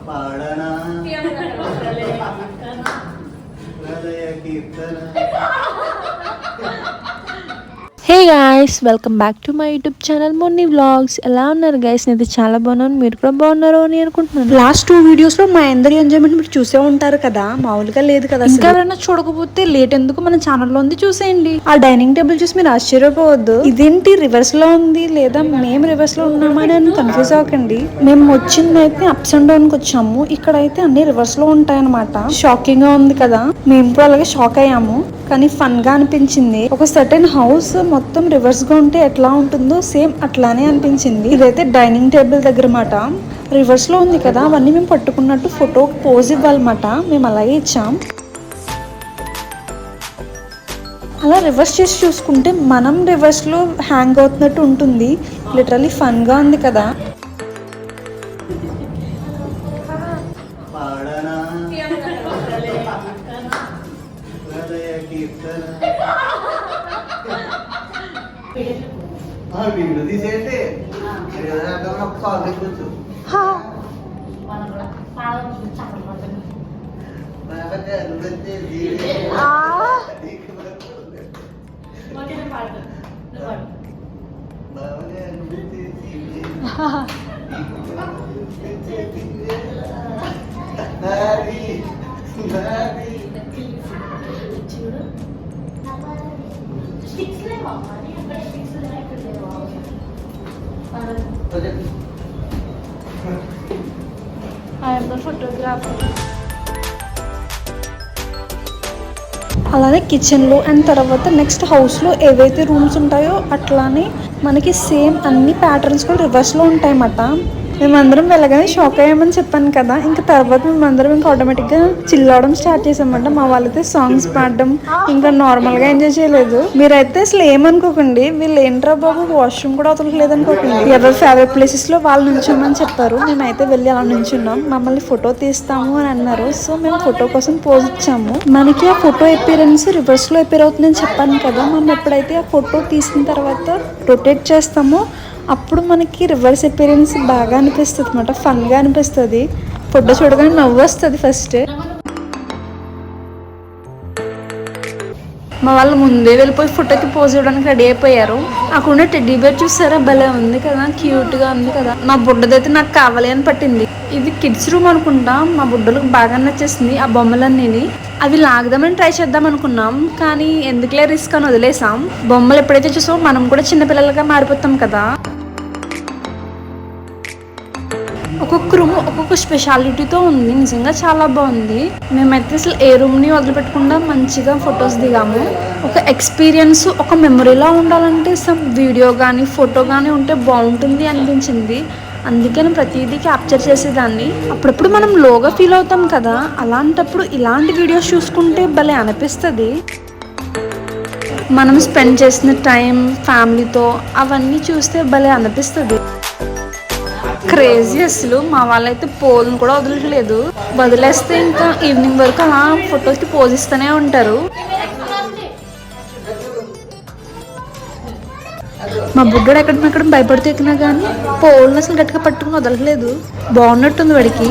పాడనా హృదయ కీర్తన. Hey guys, welcome back to my YouTube channel Monni vlogs. ఎలా ఉన్నారు గైస్? నేను చాలా బాగున్నాను, మీరు కూడా బాగున్నారు అని అనుకుంటున్నాను. లాస్ట్ 2 వీడియోస్ లో మా అందరి ఎంజాయ్మెంట్ మీరు చూసే ఉంటారు కదా, మామూలుగా లేదు కదా. ఇంకా ఎవరైనా చూడకపోతే లేట్ ఎందుకు, మన ఛానల్లో ఉంది చూసేయండి. ఆ డైనింగ్ టేబుల్ చూసి మీరు ఆశ్చర్యపోవద్దు, ఇదేంటి రివర్స్ లో ఉంది లేదా మేము రివర్స్ లో ఉన్నామా అని కన్ఫ్యూజ్ అవ్వకండి. మేము వచ్చిందైతే అప్స్ అండ్ డౌన్ కి వచ్చాము, ఇక్కడైతే అన్ని రివర్స్ లో ఉంటాయి అనమాట. షాకింగ్ గా ఉంది కదా, మేము కూడా అలాగే షాక్ అయ్యాము, కానీ ఫన్ గా అనిపించింది. ఒక సర్టెన్ హౌస్ మొత్తం రివర్స్ గా ఉంటే ఎట్లా ఉంటుందో సేమ్ అట్లానే అనిపించింది. ఇదైతే డైనింగ్ టేబుల్ దగ్గర మాట, రివర్స్ లో ఉంది కదా, అవన్నీ మేము పట్టుకున్నట్టు ఫోటో పోజ్ ఇవ్వాలన్నమాట. మేము అలాగే ఇచ్చాం. అలా రివర్స్ చేసి చూసుకుంటే మనం రివర్స్ లో హ్యాంగ్ అవుతున్నట్టు ఉంటుంది. లిటరలీ ఫన్ గా ఉంది కదా. పాడనా హృదయ కీర్తన. వీడియో తీసేయండి, కూర్చో. అలానే కిచెన్ లో అండ్ తర్వాత నెక్స్ట్ హౌస్ లో ఏవైతే రూమ్స్ ఉంటాయో అట్లానే మనకి సేమ్ అన్ని ప్యాటర్న్స్ కూడా రివర్స్ లో ఉంటాయన్నమాట. మేమందరం వెళ్ళగానే షాక్ అయ్యామని చెప్పాను కదా, ఇంకా తర్వాత మేమందరం ఇంకా ఆటోమేటిక్గా చిల్ అవడం స్టార్ట్ చేసామన్నమాట. మా వాళ్ళైతే సాంగ్స్ పాడడం ఇంకా నార్మల్గా ఎంజాయ్ చేయలేదు. మీరైతే అసలు ఏమనుకోకండి, వీళ్ళు ఏంట్రా బాబు వాష్రూమ్ కూడా అవతలకి అనుకోకండి. ఎవరి ఫేవరెట్ ప్లేసెస్ లో వాళ్ళు నుంచోమని చెప్పారు. మేమైతే వెళ్ళి అలా నుంచున్నాం. మమ్మల్ని ఫోటో తీస్తాము అని అన్నారు, సో మేము ఫోటో కోసం పోజ్ ఇచ్చాము. మనకి ఆ ఫోటో అపియరెన్స్ రివర్స్ లో అపియర్ అవుతుందని చెప్పాను కదా, మనం ఎప్పుడైతే ఆ ఫోటో తీసిన తర్వాత రొటేట్ చేస్తామో అప్పుడు మనకి రివర్స్ అపియరెన్స్ బాగా అనిపిస్తుంది అనమాట, ఫన్గా అనిపిస్తుంది. ఫోటో చూడగానే నవ్వు వస్తుంది ఫస్ట్. మా వాళ్ళు ముందే వెళ్ళిపోయి ఫోటోకి పోజ్ ఇవ్వడానికి రెడీ అయిపోయారు. అక్కడ ఉన్న టెడ్డీ బేర్ చూసారా, భలే ఉంది కదా, క్యూట్గా ఉంది కదా. మా బుడ్డదైతే నాకు కావాలి అని పట్టింది. ఇది కిడ్స్ రూమ్ అనుకుంటా, మా బుడ్డలకు బాగా నచ్చేసింది ఆ బొమ్మలన్నీ. అవి లాగదామని ట్రై చేద్దాం అనుకున్నాం, కానీ ఎందుకులే రిస్క్ అని వదిలేసాం. బొమ్మలు ఎప్పుడైతే చూసామో మనం కూడా చిన్నపిల్లలుగా మారిపోతాం కదా. ఒక్కొక్క రూమ్ ఒక్కొక్క స్పెషాలిటీతో ఉంది, నిజంగా చాలా బాగుంది. మేమైతే అసలు ఏ రూమ్ని వదిలిపెట్టకుండా మంచిగా ఫొటోస్ దిగాము. ఒక ఎక్స్పీరియన్స్, ఒక మెమొరీలా ఉండాలంటే సమ్ వీడియో కానీ ఫోటో కానీ ఉంటే బాగుంటుంది అనిపించింది. అందుకే నేను ప్రతిదీ క్యాప్చర్ చేసేదాన్ని. అప్పుడప్పుడు మనం లోగా ఫీల్ అవుతాం కదా, అలాంటప్పుడు ఇలాంటి వీడియోస్ చూసుకుంటే భలే అనిపిస్తుంది. మనం స్పెండ్ చేసిన టైం ఫ్యామిలీతో అవన్నీ చూస్తే భలే అనిపిస్తుంది. క్రేజీ అసలు. మా వాళ్ళైతే పోల్ని కూడా వదలట్లేదు, వదిలేస్తే ఇంకా ఈవినింగ్ వరకు అలా ఫొటోస్కి పోజ్ ఇస్తూనే ఉంటారు. మా బుడ్డోడు ఎక్కడ భయపడుతూ ఎక్కినా కానీ పోల్ని అసలు గట్టిగా పట్టుకుని వదలట్లేదు. బాగున్నట్టుంది వాడికి.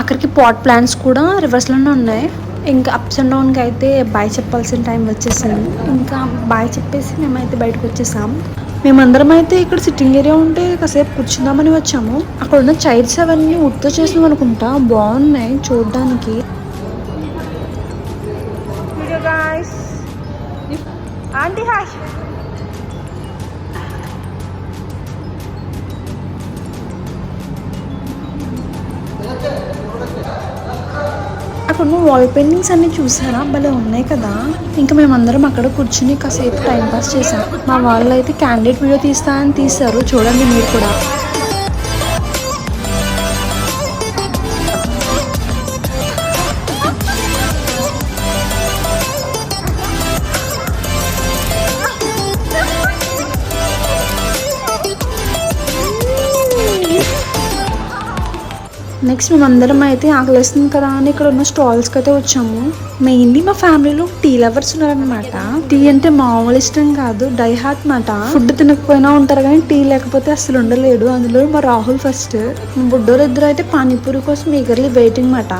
అక్కడికి పాట్ ప్లాంట్స్ కూడా రివర్స్లోనే ఉన్నాయి. ఇంకా అప్స్ అండ్ డౌన్కి అయితే బాయ్ చెప్పాల్సిన టైం వచ్చేసింది. ఇంకా బాయ్ చెప్పేసి మేమైతే బయటకు వచ్చేసాం. మేమందరం అయితే ఇక్కడ సిట్టింగ్ ఏరియా ఉంటే కాసేపు కూర్చుందామని వచ్చాము. అక్కడ ఉన్న చైర్స్ అవన్నీ వుడ్తో చేసినాం అనుకుంటా, బాగున్నాయి చూడడానికి. అక్కడ వాల్ పెయింటింగ్స్ అన్ని చూసారా, భలే ఉన్నాయి కదా. ఇంకా మేమందరం అక్కడ కూర్చుని కాసేపు టైం పాస్ చేసాం. మా వాళ్ళు అయితే క్యాండిడేట్ వీడియో తీస్తా అని తీశారు, చూడండి మీరు కూడా. నెక్స్ట్ మేమందరం అయితే ఆకలిస్తుంది కదా అని ఇక్కడ ఉన్న స్టాల్స్కి అయితే వచ్చాము. మెయిన్లీ మా ఫ్యామిలీలో టీ లవర్స్ ఉన్నారనమాట. టీ అంటే మామూలు ఇష్టం కాదు, డై హార్ట్ మాట. ఫుడ్ తినకపోయినా ఉంటారు కానీ టీ లేకపోతే అసలు ఉండలేడు. అందులో మా రాహుల్ ఫస్ట్. మా బుడ్డోరు ఇద్దరు అయితే పానీపూరి కోసం ఈగర్లీ వెయిటింగ్ మాట.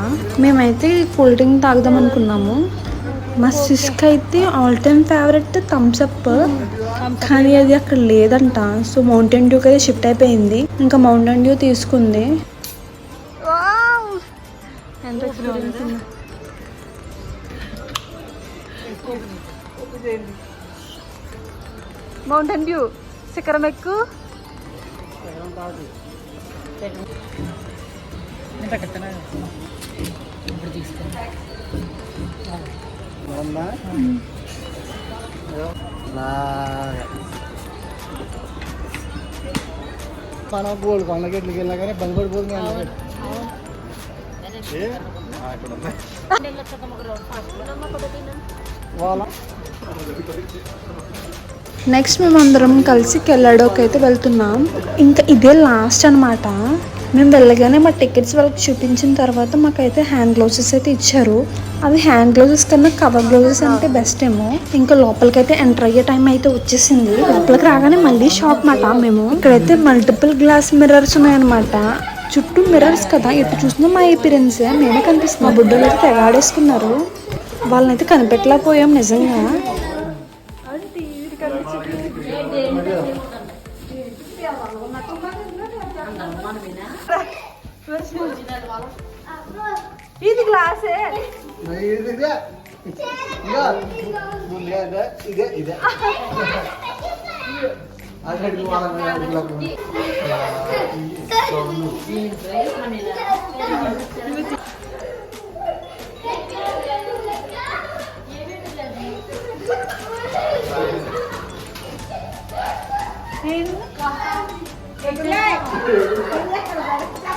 మేమైతే కూల్ డ్రింక్ తాగుదాం అనుకున్నాము. మా సిస్క్ అయితే all time favourite Thums Up, కానీ అది అక్కడ లేదంట. సో మౌంటైన్ డ్యూకి అయితే షిఫ్ట్ అయిపోయింది. ఇంకా మౌంటైన్ డ్యూ తీసుకుంది. మౌంటైన్ డ్యూ శిఖరం ఎక్కు. మనం గోల్డ్ కొండకి ఎట్లకి వెళ్ళినా కానీ బంద్ పడిపోతుంది. నెక్స్ట్ మేమందరం కలిసి కెళ్ళాడోకి అయితే వెళ్తున్నాం. ఇంకా ఇదే లాస్ట్ అనమాట. మేము వెళ్ళగానే మా టికెట్స్ వాళ్ళకి చూపించిన తర్వాత మాకైతే హ్యాండ్ గ్లౌజెస్ అయితే ఇచ్చారు. అవి హ్యాండ్ గ్లౌజెస్ కన్నా కవర్ గ్లౌజెస్ అంటే బెస్ట్ ఏమో. ఇంకా లోపలికి అయితే ఎంటర్ అయ్యే టైం అయితే వచ్చేసింది. లోపలికి రాగానే మళ్ళీ షాక్ మాట. మేము ఇక్కడైతే మల్టిపుల్ గ్లాస్ మిర్రర్స్ ఉన్నాయన్నమాట. చుట్టూ మిర్రర్స్ కదా, ఎటు చూసినా మా అపిరెన్స్ మేమే కనిపిస్తుంది. మా బుడ్డలు అయితే తెగాడేసుకున్నారు. వాళ్ళనైతే కనిపెట్టలేకపోయాం నిజంగా. ఇది గ్లాసే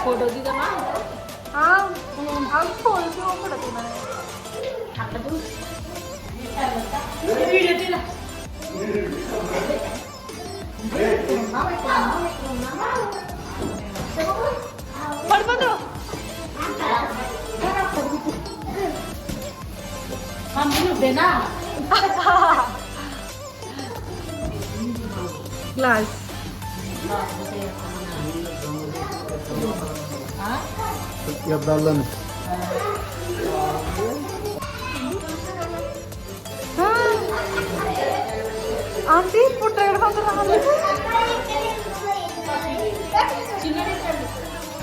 फोटो दी दमा हां हम फोन से वो पड़ती मैंने ठाक दो वीडियो तेरा पढ़ दो हम बोल देना ग्लास आंटी पुट्टे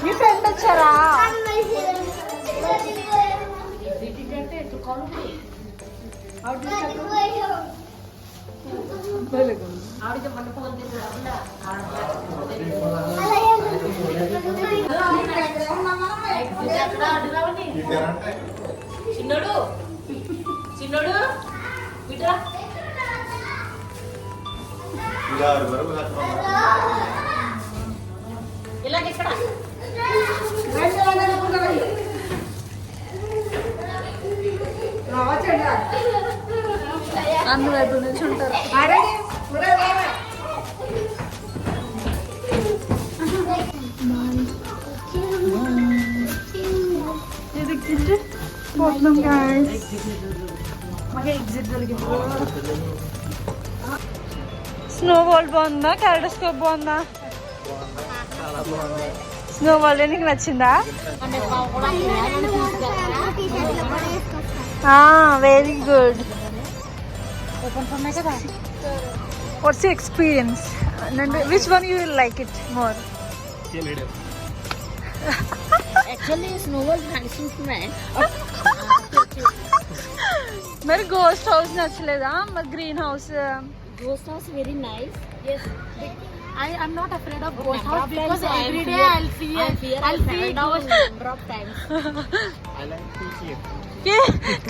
మీ ఫ్రెండ్ వచ్చారా? చిన్నోడు చిన్నోడు బిడ్డ ఇలాగెక్కడ అన్ని వైపు నుంచి ఉంటారు. స్నో వాల్ బాగుందా, క్యారడోస్కోప్ బాగుందా? స్నో వాల్ నీకు నచ్చిందా? Very good. What's your experience? Which one you will like it more? Actually, snow was vanishing friend. మరి గోస్ట్ హౌస్ నచ్చలేదా? మరి green house? Ghost house very nice. Yes. I'm not afraid of ghost house because every day I'll see number of times.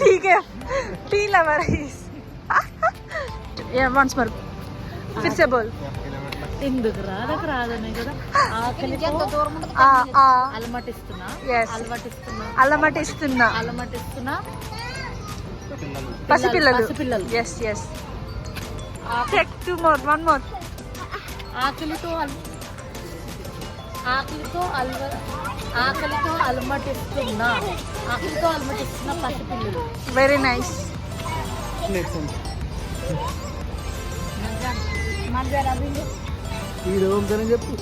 ठीक है. Tea lover is. Yeah, once more. फिर से बोल. ఎందుకు రాదనే కదా ఆకలితో అలమటిస్తున్నా పసిపిల్లలు. yes yes. Take one more. ఆకలితో ఆకలితో అలమటిస్తున్న పసిపిల్లలు. Very nice. హీరో ఓంకరని చెప్పు.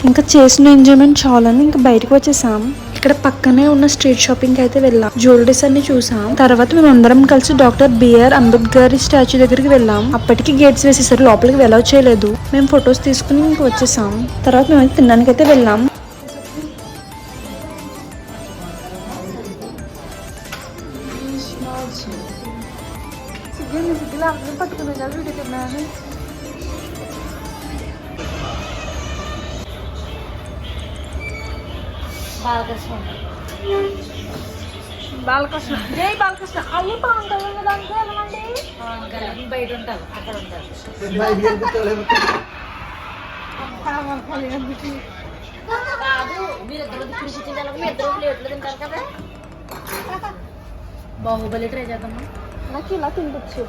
ఇంకా చేసిన ఎంజాయ్మెంట్ చాలని ఇంకా బయటకు వచ్చేసాం. ఇక్కడ పక్కనే ఉన్న స్ట్రీట్ షాపింగ్ అయితే వెళ్ళాం. జ్యువెలరీస్ అన్ని చూసాం. తర్వాత మేము అందరం కలిసి డాక్టర్ బిఆర్ అంబేద్కర్ స్టాచ్యూ దగ్గరికి వెళ్ళాం. అప్పటికి గేట్స్ వేసేసారు, లోపలికి వెళ్ళవ చేయలేదు. మేము ఫొటోస్ తీసుకుని ఇంకా వచ్చేసాం. తర్వాత మేము తినడానికి అయితే వెళ్ళాం. బాలకృష్ణ, జై బాలకృష్ణ. అల్లి పవన్ కళ్యాణ్ దానికి వెళ్ళమండి. బయట ఉంటారు, అక్కడ ఉంటారు. కాదు, మీరిద్దరు కూర్చుంటారు, మీ ఇద్దరు ప్లేట్లు తింటారు కదా. బాహుబలి ట్రై చేద్దామా? నాకు ఇలా తినవచ్చు.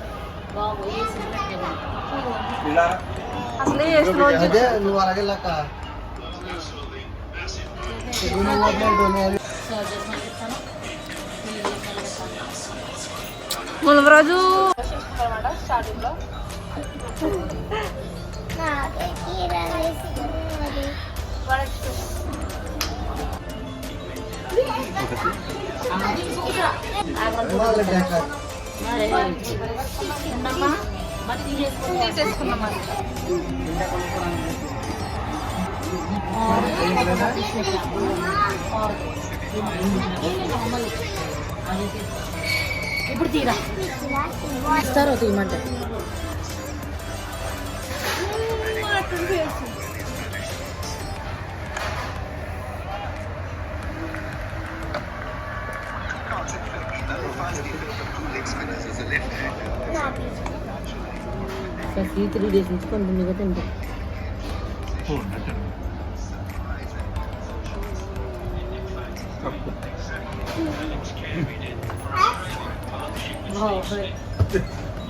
బాహుబలి అసలే అదే నువ్వు అలాగే లెక్క. మునవరాజు స్టార్టింగ్ లో తీసేసుకున్నాం. ఇప్పుడు తీరా ఇస్తారో తీయమంటే. ఈ 3 days నుంచి కంటిన్యూగా తింటాం.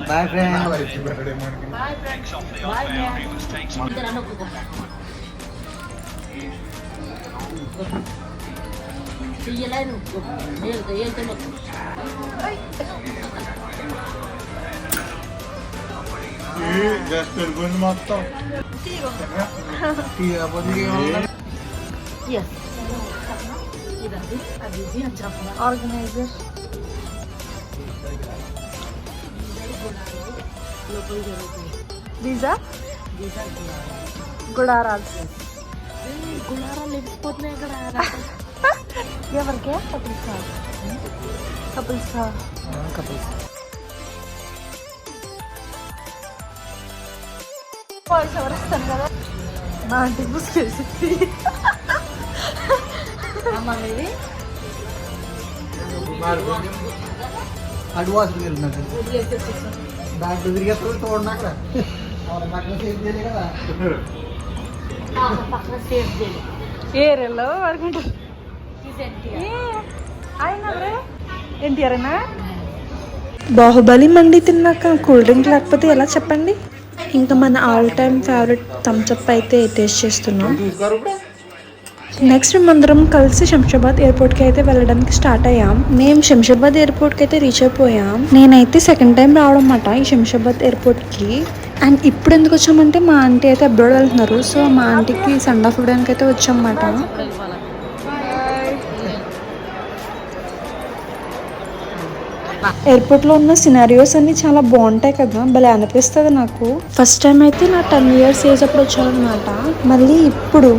Boy friend. మొత్తం ఆర్గనైజర్ పిజ్జా గుడారాలు వెళ్ళిపోతున్నాయి ఇక్కడ. ఎవరికే కపుల్సా? కపుల్సా? వాయిస్ ఎవరు ఇస్తాను కదా నా ఇంటికి బుక్ చేసి అడ్వాన్స్ వెళ్ళినట్టు దాంట్లో తిరిగేప్పుడు చూడండి అక్కడ పక్కన సేఫ్ చేయలే కదా. పక్కన సేఫ్ చేయాలి. ఏరియాలో పడుకుంటారు. ఎన్టీఆర్నా? బాహుబలి మండి తిన్నాక కూల్ డ్రింక్ లేకపోతే ఎలా చెప్పండి. ఇంకా మన ఆల్ టైమ్ ఫేవరెట్ థమ్స్అప్ అయితే టేస్ట్ చేస్తున్నాం. నెక్స్ట్ మేమందరం కలిసి శంషాబాద్ ఎయిర్పోర్ట్కి అయితే వెళ్ళడానికి స్టార్ట్ అయ్యాం. మేము శంషాబాద్ ఎయిర్పోర్ట్కి అయితే రీచ్ అయిపోయాం. నేనైతే సెకండ్ టైం రావడం అన్నమాట ఈ శంషాబాద్ ఎయిర్పోర్ట్కి. అండ్ ఇప్పుడు ఎందుకు వచ్చామంటే మా ఆంటీ అయితే అబ్రాడ్ వెళ్తున్నారు. సో మా ఆంటీకి సండ్ ఆఫ్ ఇవ్వడానికి అయితే వచ్చామన్నమాట. ఎయిర్పోర్ట్లో ఉన్న సినారియోస్ అన్ని చాలా బాగుంటాయి కదా, భలే అనిపిస్తుంది నాకు. ఫస్ట్ టైం అయితే నా 10 years ఏజ్ అప్పుడు వచ్చానమాట. మళ్ళీ ఇప్పుడు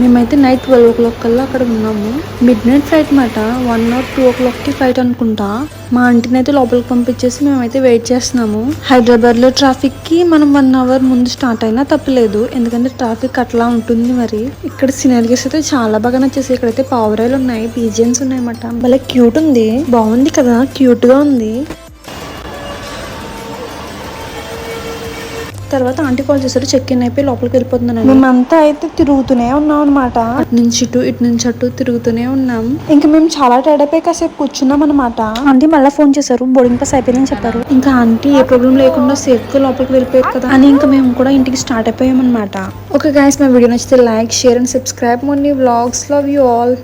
మేమైతే నైట్ 12 o'clock కల్లా అక్కడ ఉన్నాము. మిడ్ నైట్ ఫ్లైట్ మాట, 1 or 2 o'clockకి ఫ్లైట్ అనుకుంటా. మా ఆంటీని అయితే లోపలికి పంపించేసి మేమైతే వెయిట్ చేస్తున్నాము. హైదరాబాద్లో ట్రాఫిక్కి మనం 1 hour ముందు స్టార్ట్ అయినా తప్పలేదు, ఎందుకంటే ట్రాఫిక్ అట్లా ఉంటుంది. మరి ఇక్కడ సినారియోస్ అయితే చాలా బాగా నచ్చేసి. ఇక్కడైతే పావురాలు ఉన్నాయి, పీజియన్స్ ఉన్నాయి అన్నమాట. భలే క్యూట్ ఉంది, బాగుంది కదా, క్యూట్ గా ఉంది. తర్వాత ఆంటీ కాల్ చేశారు, చెక్ ఇన్ అయిపోయి లోపలికి వెళ్ళిపోతున్నాను. మేమంతా అయితే తిరుగుతూనే ఉన్నాం అనమాట, అటు నుంచి ఇటు నుంచి అటు తిరుగుతూనే ఉన్నాం. ఇంకా మేము చాలా టైర్డ్ అయిపోయి కాసేపు కూర్చున్నాం అనమాట. ఆంటీ మళ్ళీ ఫోన్ చేశారు, బోర్డింగ్ పాస్ అయిపోయిందని చెప్పారు. ఇంకా ఆంటీ ఏ ప్రాబ్లం లేకుండా సేఫ్ గా లోపలికి వెళ్ళిపోయారు కదా అని ఇంకా మేము కూడా ఇంటికి స్టార్ట్ అయిపోయాం అనమాట. ఓకే గైస్, మా వీడియో నచ్చితే లైక్, షేర్ అండ్ సబ్స్క్రైబ్ మొన్నీ వ్లాగ్స్. Love you all.